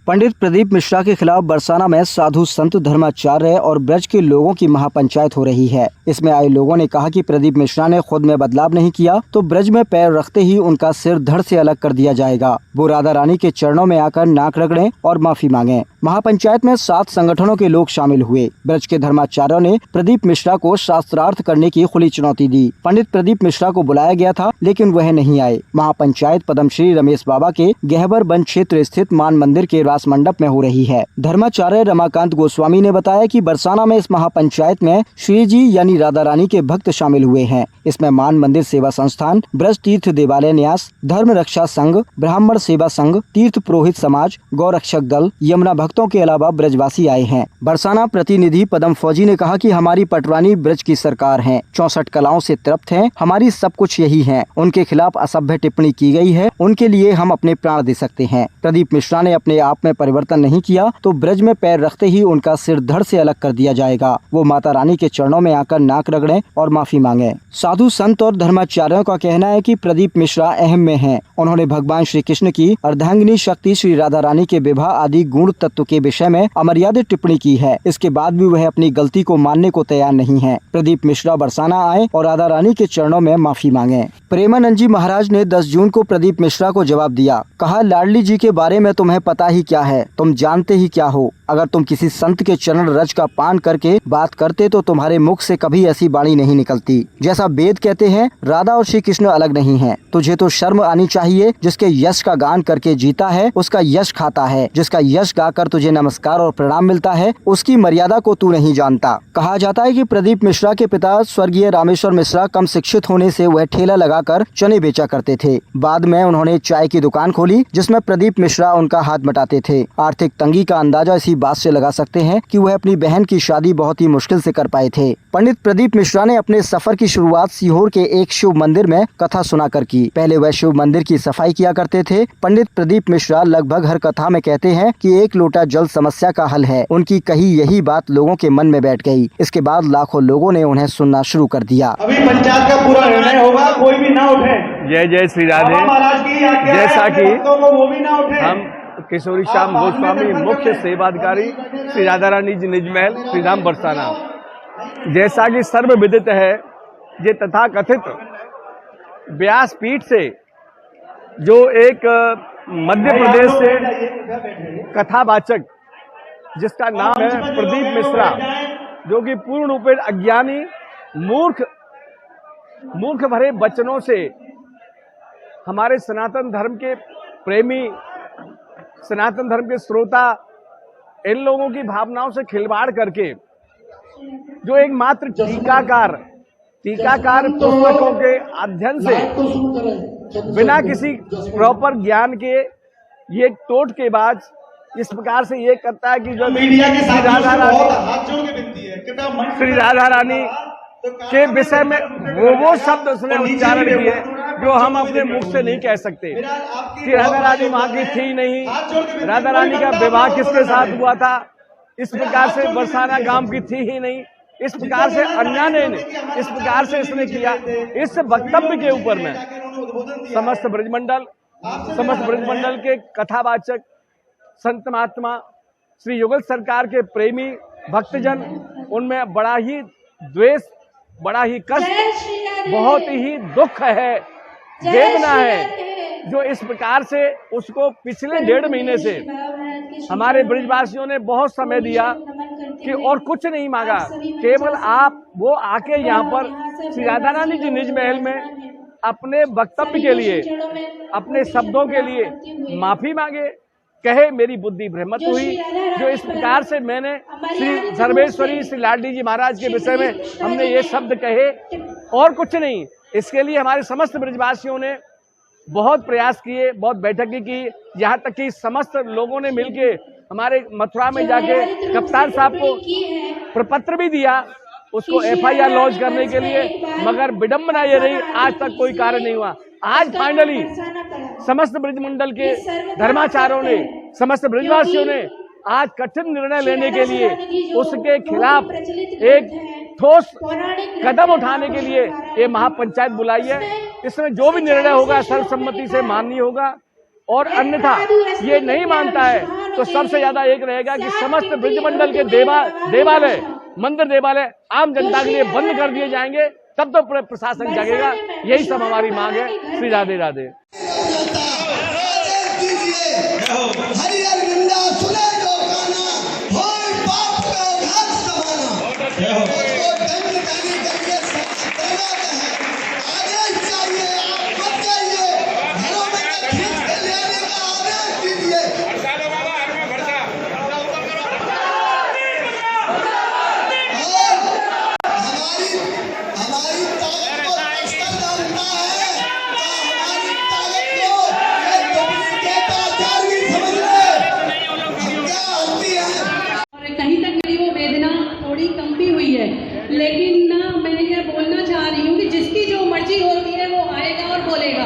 पंडित प्रदीप मिश्रा के खिलाफ बरसाना में साधु संत धर्माचार्य और ब्रज के लोगों की महापंचायत हो रही है। इसमें आए लोगों ने कहा कि प्रदीप मिश्रा ने खुद में बदलाव नहीं किया तो ब्रज में पैर रखते ही उनका सिर धड़ से अलग कर दिया जाएगा। वो राधा रानी के चरणों में आकर नाक रगड़ें और माफी मांगे। महापंचायत में 7 संगठनों के लोग शामिल हुए। ब्रज के धर्माचार्यों ने प्रदीप मिश्रा को शास्त्रार्थ करने की खुली चुनौती दी। पंडित प्रदीप मिश्रा को बुलाया गया था लेकिन वह नहीं आए। महापंचायत पद्मश्री रमेश बाबा के गहबर वन क्षेत्र स्थित मान मंदिर के रास मंडप में हो रही है। धर्माचार्य रमाकांत गोस्वामी ने बताया कि बरसाना में इस महापंचायत में श्री जी यानी राधा रानी के भक्त शामिल हुए हैं। इसमें मान मंदिर सेवा संस्थान, ब्रज तीर्थ देवालय न्यास, धर्म रक्षा संघ, ब्राह्मण सेवा संघ, तीर्थ पुरोहित समाज, गौरक्षक दल, यमुना भक्तों के अलावा ब्रजवासी आए हैं। बरसाना प्रतिनिधि पदम फौजी ने कहा कि हमारी पटरानी ब्रज की सरकार है, 64 कलाओं से तृप्त है, हमारी सब कुछ यही है। उनके खिलाफ असभ्य टिप्पणी की गई है, उनके लिए हम अपने प्राण दे सकते हैं। प्रदीप मिश्रा ने अपने आप में परिवर्तन नहीं किया तो ब्रज में पैर रखते ही उनका सिर धड़ से अलग कर दिया जाएगा। वो माता रानी के चरणों में आकर नाक रगड़ें और माफी मांगे। साधु संत और धर्माचार्यों का कहना है कि प्रदीप मिश्रा अहम में हैं। उन्होंने भगवान श्री कृष्ण की अर्धांगिनी शक्ति श्री राधा रानी के विवाह आदि गुण तत्व के विषय में अमर्यादित टिप्पणी की है। इसके बाद भी वह अपनी गलती को मानने को तैयार नहीं है। प्रदीप मिश्रा बरसाना आए और राधा रानी के चरणों में माफी मांगे। प्रेमानंद जी महाराज ने 10 जून को प्रदीप मिश्रा को जवाब दिया। कहा, लाडली जी के बारे में तुम्हें पता ही क्या है, तुम जानते ही क्या हो। अगर तुम किसी संत के चरण रज का पान करके बात करते तो तुम्हारे मुख से कभी ऐसी वाणी नहीं निकलती। जैसा वेद कहते हैं राधा और श्री कृष्ण अलग नहीं हैं। तुझे तो शर्म आनी चाहिए। जिसके यश का गान करके जीता है उसका यश खाता है। जिसका यश गाकर तुझे नमस्कार और प्रणाम मिलता है उसकी मर्यादा को तू नहीं जानता। कहा जाता है कि प्रदीप मिश्रा के पिता स्वर्गीय रामेश्वर मिश्रा कम शिक्षित होने से वह ठेला लगाकर चने बेचा करते थे। बाद में उन्होंने चाय की दुकान खोली जिसमें प्रदीप मिश्रा उनका हाथ बटाते थे। आर्थिक तंगी का अंदाजा इसी बात से लगा सकते हैं कि वह अपनी बहन की शादी बहुत ही मुश्किल से कर पाए थे। पंडित प्रदीप मिश्रा ने अपने सफर की शुरुआत सीहोर के एक शिव मंदिर में कथा सुनाकर की। पहले वह शिव मंदिर की सफाई किया करते थे। पंडित प्रदीप मिश्रा लगभग हर कथा में कहते हैं कि 1 लोटा जल समस्या का हल है। उनकी कही यही बात लोगों के मन में बैठ गई। इसके बाद लाखों लोगों ने उन्हें सुनना शुरू कर दिया। अभी पंचायत का पूरा निर्णय होगा, कोई भी ना उठे। जय जय श्री राधे। महाराज की जैसा कि वो भी ना उठे। हम किशोरी श्याम गोस्वामी मुख्य सेवाधिकारी श्री राधा रानी जी निज महल श्री राम बरसाना, जैसा कि सर्व विदित है ये तथाकथित व्यासपीठ से जो एक मध्य प्रदेश से कथावाचक जिसका नाम है प्रदीप मिश्रा, जो कि पूर्ण रूपेण अज्ञानी मूर्ख भरे वचनों से हमारे सनातन धर्म के प्रेमी, सनातन धर्म के श्रोता, इन लोगों की भावनाओं से खिलवाड़ करके जो एकमात्र टीकाकार पुस्तकों के अध्ययन से बिना किसी प्रॉपर ज्ञान के ये टोटकेबाज इस प्रकार से ये करता है कि जो श्री राधा रानी के विषय में वो शब्द उसने उच्चारण किए जो हम अपने मुख से नहीं कह सकते कि राधा रानी वहां की थी नहीं, राधा रानी का विवाह किसके साथ हुआ था, इस प्रकार से बरसाना गांव की थी ही नहीं, इस प्रकार से अन्य ने इस प्रकार से इसने किया। इस वक्तव्य के ऊपर में समस्त ब्रजमंडल के कथावाचक संत महात्मा, श्री युगल सरकार के प्रेमी भक्तजन, उनमें बड़ा ही द्वेष, बड़ा ही कष्ट, बहुत ही दुख है, वेदना है, जो इस प्रकार से उसको पिछले 1.5 महीने से हमारे ब्रजवासियों ने बहुत समय दिया कि और कुछ नहीं मांगा, केवल आप वो आके यहाँ पर श्री राधा रानी जी निज महल में अपने वक्तव्य के लिए, अपने शब्दों के लिए माफी मांगे, कहे मेरी बुद्धि भ्रमित हुई। जो इस प्रकार से मैंने श्री सर्वेश्वरी श्री लाडली जी महाराज के विषय में हमने ये शब्द कहे और कुछ नहीं। इसके लिए हमारे समस्त ब्रजवासियों ने बहुत प्रयास किए, बहुत बैठकें की, यहाँ तक कि समस्त लोगों ने मिलके हमारे मथुरा में जाके कप्तान साहब को प्रपत्र भी दिया उसको FIR लॉन्च करने के लिए, मगर विडंबना ये रही आज तक कोई कार्य नहीं हुआ। आज फाइनली समस्त ब्रजमंडल के धर्माचार्यों ने, समस्त ब्रजवासियों ने आज कठिन निर्णय लेने के लिए उसके खिलाफ एक ठोस कदम उठाने के लिए ये महापंचायत बुलाई है। इसमें जो भी निर्णय होगा सर्वसम्मति से माननीय होगा और अन्यथा ये नहीं मानता है तो सबसे ज्यादा एक रहेगा कि समस्त ब्रजमंडल के देवालय मंदिर देवालय आम जनता के लिए बंद कर दिए जाएंगे, तब तो प्रशासन जागेगा। यही सब हमारी मांग है। श्री राधे राधे। लेकिन ना मैं ये बोलना चाह रही हूँ कि जिसकी जो मर्जी होती है वो आएगा और बोलेगा।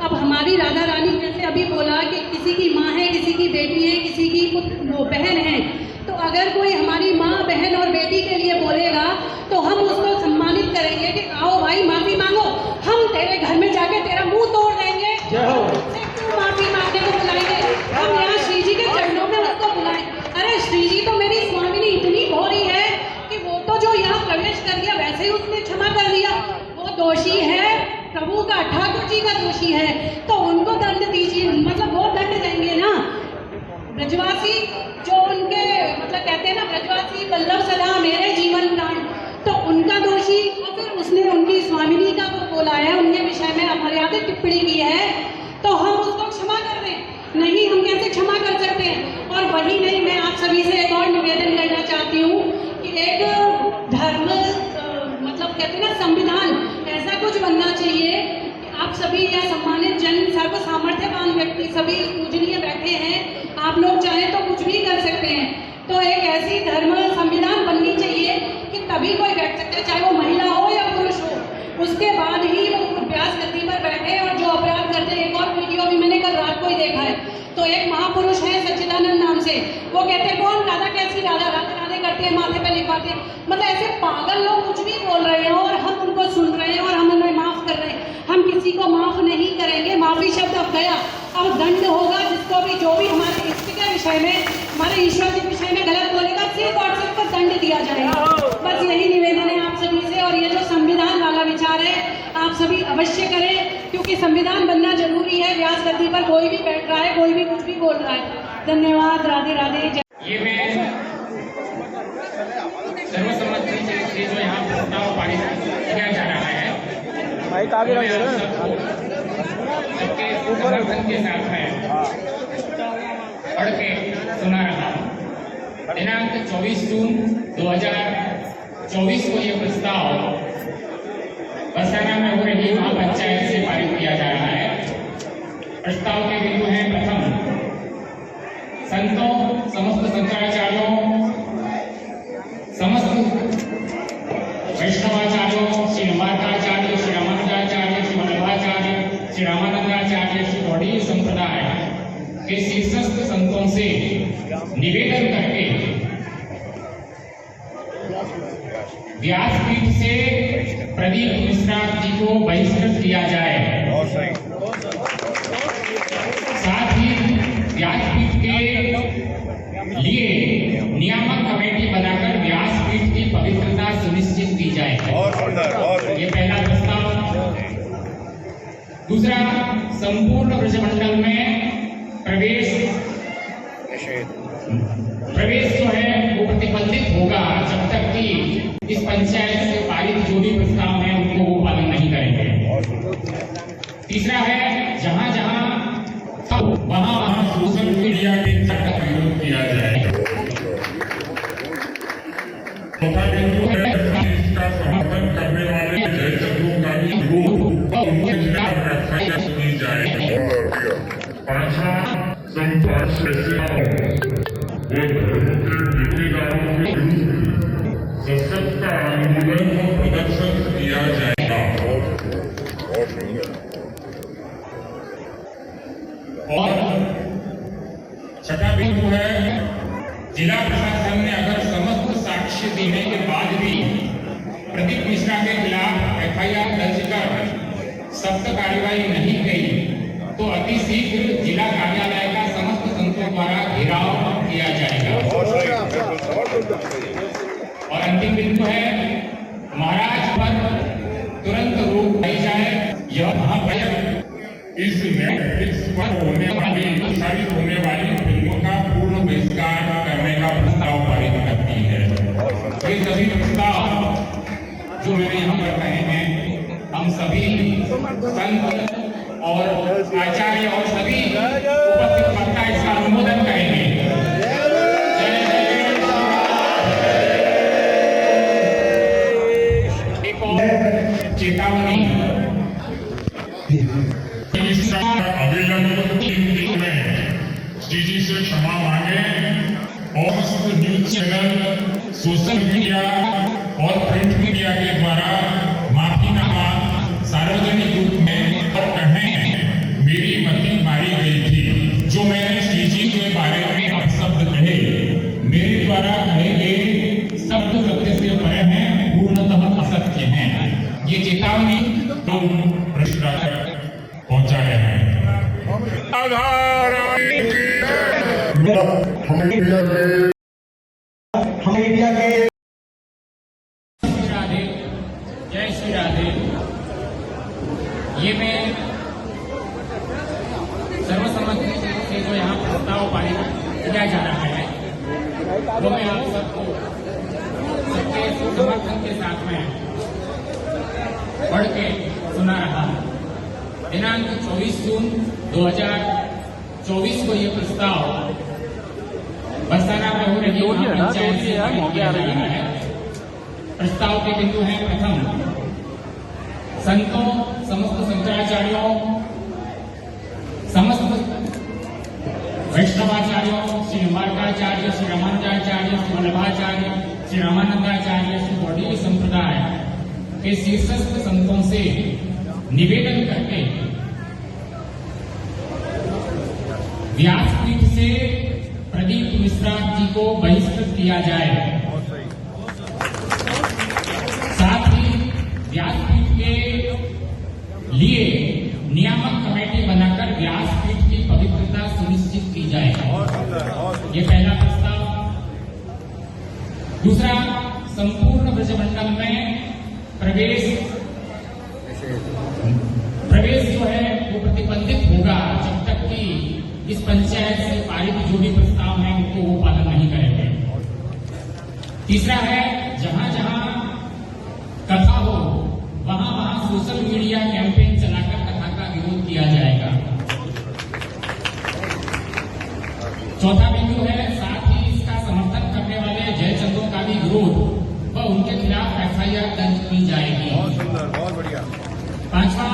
अब हमारी राधा रानी जैसे अभी बोला कि किसी की माँ है, किसी की बेटी है, किसी की वो बहन है, तो अगर कोई हमारी माँ बहन और बेटी के लिए बोलेगा तो हम उसको सम्मानित करेंगे कि आओ भाई माफी मांगो, हम तेरे घर में जाके तेरा मुंह तोड़ देंगे, क्यों माफी मांगने को बुलाएंगे? हम यहाँ श्री जी के चरणों में उसको बुलाएं। अरे श्री जी तो मेरी स्वामिनी इतनी भोरी है कि वो तो जो यहाँ प्रवेश कर दिया वैसे ही उसने क्षमा कर दिया। वो दोषी है, प्रभु का ठाकुर जी का दोषी है, तो उनको दंड दीजिए, मतलब वो दंड देंगे ना। ब्रजवासी जो उनके मतलब कहते हैं ना, ब्रजवासी वल्लभ सदा मेरे जीवन प्राण, तो उनका दोषी। और फिर उसने उनकी स्वामिनी का वो बोला है, उनके विषय में अमर्यादित टिप्पणी की है, तो हम उसको क्षमा कर दें? नहीं, हम कैसे क्षमा कर सकते हैं? और वही नहीं, मैं आप सभी से एक और निवेदन करना चाहती हूँ कि एक धर्म मतलब कहते हैं ना संविधान ऐसा कुछ बनना चाहिए कि आप सभी या सम्मानित जन सर्व सामर्थ्यवान व्यक्ति सभी पूजनीय बैठे हैं, आप लोग चाहें तो कुछ भी कर सकते हैं। तो एक ऐसी धर्म संविधान बननी चाहिए कि तभी कोई बैठ सकता है, चाहे वो महिला हो या पुरुष हो, उसके बाद ही वो व्यास गद्दी पर बैठे। और जो अपराध करते हैं, एक और वीडियो भी मैंने कल रात को ही देखा है, तो एक महापुरुष है सच्चिदानंद नाम से, वो कहते हैं कौन राधा कैसी राधा राधे राधे करते हैं, माथे पे लिखवाते हैं। मतलब ऐसे पागल लोग कुछ भी बोल रहे हैं और हम उनको सुन रहे हैं और हम उन्हें माफ कर रहे हैं। हम किसी को माफ नहीं करेंगे, माफी शब्द अब गया, अब दंड होगा। जिसको भी जो भी हमारे इष्ट के विषय में, हमारे ईश्वर के विषय में गलत बोलेगा, सिर्फ और सिर्फ दंड दिया जाएगा। बस यही निवेदन है आप सभी से। और ये जो संविधान वाला विचार है आप सभी अवश्य करें, क्योंकि संविधान बनना जरूरी है। व्यास गद्दी पर कोई भी बैठ रहा है, कोई भी कुछ भी बोल रहा है। धन्यवाद। राधे राधे। ये मैं सर्वसम्मति से जो यहाँ प्रस्ताव पारित किया जा रहा है, सबके समर्थन के साथ में पढ़ के सुना रहा हूँ। दिनांक 24 जून 2024 को ये प्रस्ताव बरसाना में हो रही महापंचायत से पारित किया जा रहा है। प्रस्ताव के बिंदु हैं: प्रथम, संतों, समस्त शंकराचार्यों, समस्त वैष्णवाचार्यों, श्री नम्रताचार्य, श्री रामानुजाचार्य, श्री वल्लभाचार्य, श्री रामानंदाचार्य, श्री गौड़ीय संप्रदाय के शीर्षस्थ संतों से निवेदन करके व्यासपीठ से प्रदीप मिश्रा जी को बहिष्कृत किया जाए। साथ ही व्यासपीठ के लिए नियामक कमेटी बनाकर व्यासपीठ की पवित्रता सुनिश्चित की जाए। ये पहला प्रस्ताव। दूसरा, संपूर्ण ब्रजमंडल में प्रवेश जो है वो प्रतिबंधित होगा जब तक कि इस पंचायत से पारित जो भी प्रस्ताव है उनको वो पालन नहीं करेंगे। तीसरा है, जहां जहां वहां सोशल मीडिया के का प्रयोग किया जाए। चौथा बिंदु है, इसका समर्थन करने वाले जैसे लोग का सुनी जाए। पांचवा, संपर्क जिम्मेदारों के विरुद्ध सशक्त आंदोलन और प्रदर्शन किया जाएगा। और छठा बिंदु है, जिला प्रशासन ने अगर समस्त साक्ष्य देने के बाद भी प्रदीप मिश्रा के खिलाफ FIR दर्ज कर सख्त कार्रवाई नहीं की तो अति शीघ्र जिला कार्यालय का समस्त संतों द्वारा घेराव किया जाएगा। और अंतिम बिंदु है महाराज पर तुरंत रोक लाई जाए। यह महाबजट इस नेटफ्लिक्स पर होने वाली प्रसारित होने वाली फिल्मों का पूर्ण बहिष्कार करने का प्रस्ताव पारित करती है। ये सभी प्रस्ताव जो मैंने यहाँ पर कहे हैं, हम सभी संत और आचार्य और सभी उपस्थित वक्ता इसका अनुमोदन करेंगे। एक और चेतावनी, जी से क्षमा मांगे और न्यूज चैनल, सोशल मीडिया और प्रिंट मीडिया के द्वारा माफीनामा सार्वजनिक रूप में और कहें मेरी मति मारी गई थी। जो मैंने श्री जी के बारे में अपशब्द कहे, मेरे द्वारा कहे गए शब्द सत्य से परे हैं, पूर्णतः असत्य हैं। ये चेतावनी तुम भ्रष्टाचार पहुंचा रहे हैं। जय श्री राधे। ये मैं सर्वसम्मति से जो यहाँ प्रस्ताव पारित किया जा रहा है, वो मैं आप सबको सबके समर्थन के साथ में पढ़ के सुना रहा हूँ। दिनांक 24 जून 2024 को ये प्रस्ताव बरसाना में हो रही पंचायत से पारित किया जा रहा है। प्रस्ताव के बिंदु हैं, प्रथम संतों, समस्त शंकराचार्यों, समस्त वैष्णवाचार्यों, श्री मार्गाचार्य, श्री रामानुजाचार्य, श्री वल्लभाचार्य, श्री रामानंदाचार्य, श्री गौड़ीय संप्रदाय के शीर्षस्थ संतों से निवेदन करके व्यासपीठ से प्रदीप मिश्रा जी को बहिष्कृत किया जाए। साथ ही व्यासपीठ के लिए नियामक कमेटी बनाकर व्यासपीठ की पवित्रता सुनिश्चित की जाए। ये पहला प्रस्ताव। दूसरा, संपूर्ण ब्रजमंडल में प्रवेश जो है वो प्रतिबंधित होगा जब तक कि इस पंचायत से पारित जो भी प्रस्ताव है उनको वो पालन नहीं करेंगे। तीसरा है, जहां जहां कथा हो वहां वहां सोशल मीडिया कैंपेन चलाकर कथा का विरोध किया जाएगा। चौथा बिंदु है, साथ ही इसका समर्थन करने वाले जयचंदों का भी विरोध व उनके खिलाफ FIR दर्ज की जाएगी। बहुत बढ़िया। पांचवा,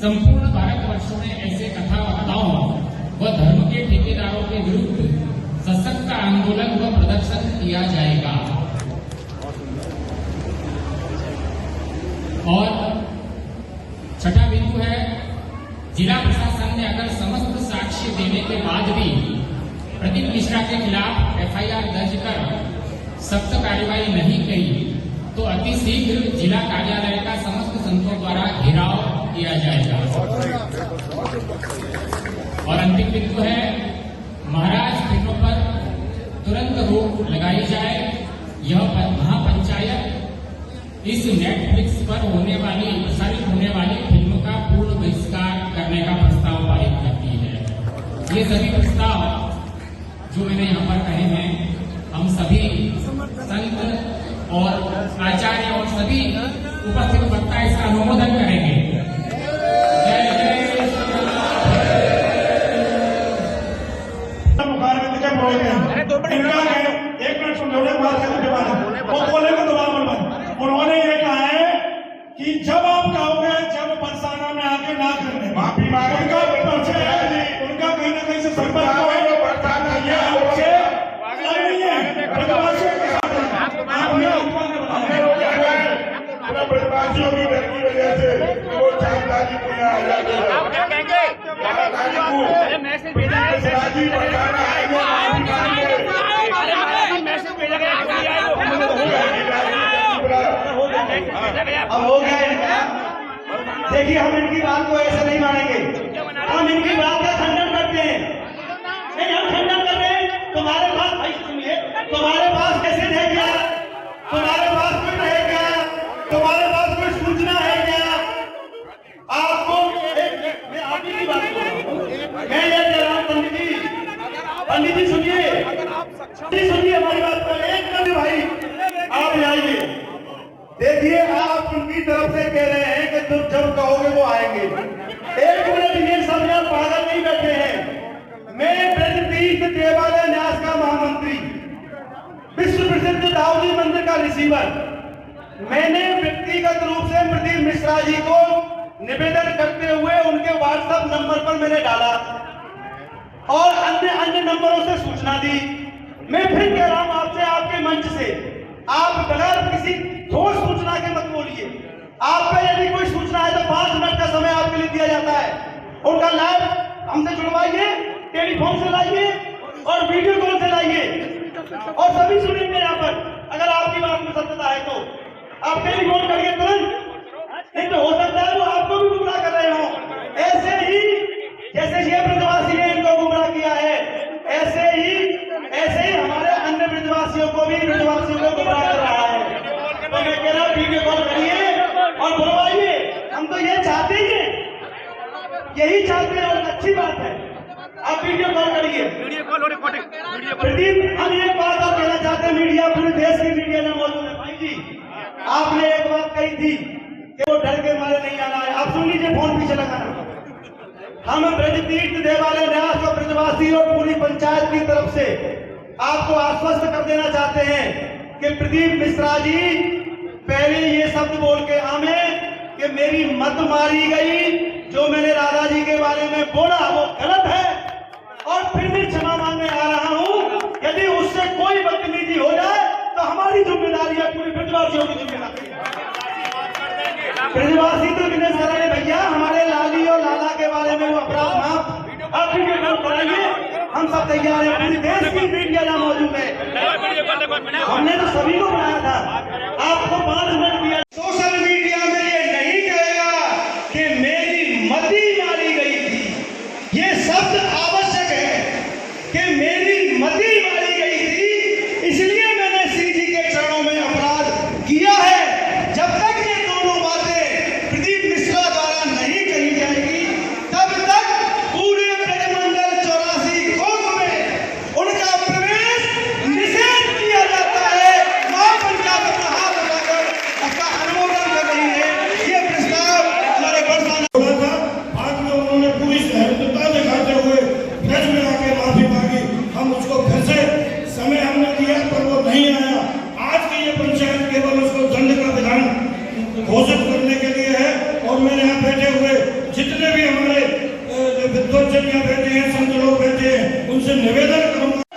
संपूर्ण भारतवर्ष में ऐसे कथा वक्ताओं व धर्म के ठेकेदारों के विरुद्ध सशक्त आंदोलन व प्रदर्शन किया जाएगा। और छठा बिंदु है, जिला प्रशासन ने अगर समस्त साक्ष्य देने के बाद भी प्रदीप मिश्रा के खिलाफ FIR दर्ज कर सख्त कार्रवाई नहीं की तो अति शीघ्र जिला कार्यालय का समस्त संतों द्वारा घेराव किया जाएगा। और अंतिम बिंदु है, महाराज फिल्मों पर तुरंत रोक लगाई जाए। यह महापंचायत इस नेटफ्लिक्स पर प्रसारित होने वाली फिल्मों का पूर्ण बहिष्कार करने का प्रस्ताव पारित करती है। ये सभी प्रस्ताव जो मैंने यहाँ पर कहे हैं, हम सभी संत और आचार्य और सभी उपस्थित वक्ता इसका अनुमोदन करेंगे। एक मिनट समझौने की बात करने के बाद वो बोले को दोबारा मत। उन्होंने ये कहा है कि जब आप कहोगे, जब बरसाना में आके ना करने माफी मांगे, उनका कहीं ना कहीं से संपर्क है। ब्रजवासियों की डर की वजह से वो जानकारी पूरा आ जाती है। आप क्या कहेंगे? मैसेज भेजा अब हो गया। देखिए, हम इनकी बात को ऐसे नहीं मानेंगे। हम इनकी बात का खंडन करते हैं। नहीं, हम खंडन कर रहे हैं। तुम्हारे पास माफी की बात कर रहा हूं। मैं ये कह रहा हूं पंडित जी सुनिए हमारी बात पर। एक मिनट भाई आप आइए, देखिए आप उनकी तरफ से कह रहे हैं कि तुम जब कहोगे वो आएंगे। एक मिनट, ये सब यहाँ पागल नहीं बैठे हैं। मैं ब्रजतीर्थ देवालय न्यास का महामंत्री, विश्व प्रसिद्ध दाऊदी मंदिर का रिसीवर, मैंने व्यक्तिगत रूप से प्रदीप मिश्रा जी को निवेदन करते हुए उनके व्हाट्सएप नंबर पर मैंने डाला और अन्य नंबरों से सूचना दी। मैं फिर कह रहा हूं आपसे, आपके मंच से, आप बगैर किसी ठोस सूचना के मत बोलिए। आप पे यदि कोई सूचना है तो 5 मिनट का समय आपके लिए दिया जाता है। उनका लाइव हमसे जुड़वाइए, टेलीफोन से लाइए और वीडियो कॉल से लाइए और सभी सुनेंगे यहाँ पर। अगर आपकी बात में सत्यता है तो आप टेलीफोन करिए तुरंत, नहीं तो हो सकता है वो आपको भी गुमराह कर रहे हो। ऐसे ही जैसे ये ब्रजवासी ने इनको गुमराह किया है, ऐसे ही हमारे अन्य ब्रजवासियों को गुमराह कर रहा है। तो मैं कह रहा हूँ वीडियो कॉल करिए और बुलवाइए। हम तो ये चाहते हैं, यही चाहते हैं और अच्छी बात है। आप वीडियो कॉल करिए, प्रदीप। हम एक बात और कहना चाहते हैं, मीडिया, पूरे देश की मीडिया में मौजूद है। भाई जी, आपने एक बात कही थी कि वो डर के मारे नहीं आना है। आप सुन लीजिए, फोन पीछे लगाना। हम ब्रजतीर्थ देवालय न्यास और ब्रजवासी और पूरी पंचायत की तरफ से आपको आश्वस्त कर देना चाहते हैं कि प्रदीप मिश्रा जी पहले ये शब्द बोल के आमे कि मेरी मत मारी गई, जो मैंने राधा जी के बारे में बोला वो गलत है और फिर भी क्षमा मांगने आ रहा हूं। यदि उससे कोई बदतमीजी हो जाए तो हमारी जिम्मेदारी है, पूरी ब्रजवासियों की जिम्मेदारी है। ब्रजवासी तो विनेश कराए भैया, हमारे लाली और लाला के बारे में वो अपराध माफ आप वीडियो कॉल कराइए, हम सब तैयार हैं। पूरी देश की मीडिया यहाँ मौजूद है। हमने तो सभी को बनाया था, आपको 5 मिनट दिया। सोशल मीडिया में ये नहीं कहेगा कि मेरी मती मारी गई थी। ये शब्द आवश्यक है कि मेरी मती मारी गई थी, इसलिए मैंने श्री जी के चरणों में अपराध किया है। जब तक ये दोनों बातें प्रदीप मिश्रा द्वारा नहीं कही जाएगी, तब तक पूरे ब्रजमंडल 84 कोस में उनका प्रवेश निषेध किया जाता है। महापंचायत अपना हाथ उठाकर उसका अनुमोदन कर रही है। ये प्रस्ताव हमारे बरसाना था। आज में उन्होंने पूरी सहमता दिखाते हुए ब्रज में आके माफी मांगी। हम उसको फिर से समय हमने दिया पर वो नहीं आया। आज की ये पंचायत केवल उसको दंड का विधान घोषित करने के लिए है। और मैंने यहाँ बैठे हुए जितने भी हमारे विद्वजन यहाँ बैठे हैं, संत लोग बैठे हैं, उनसे निवेदन करूंगा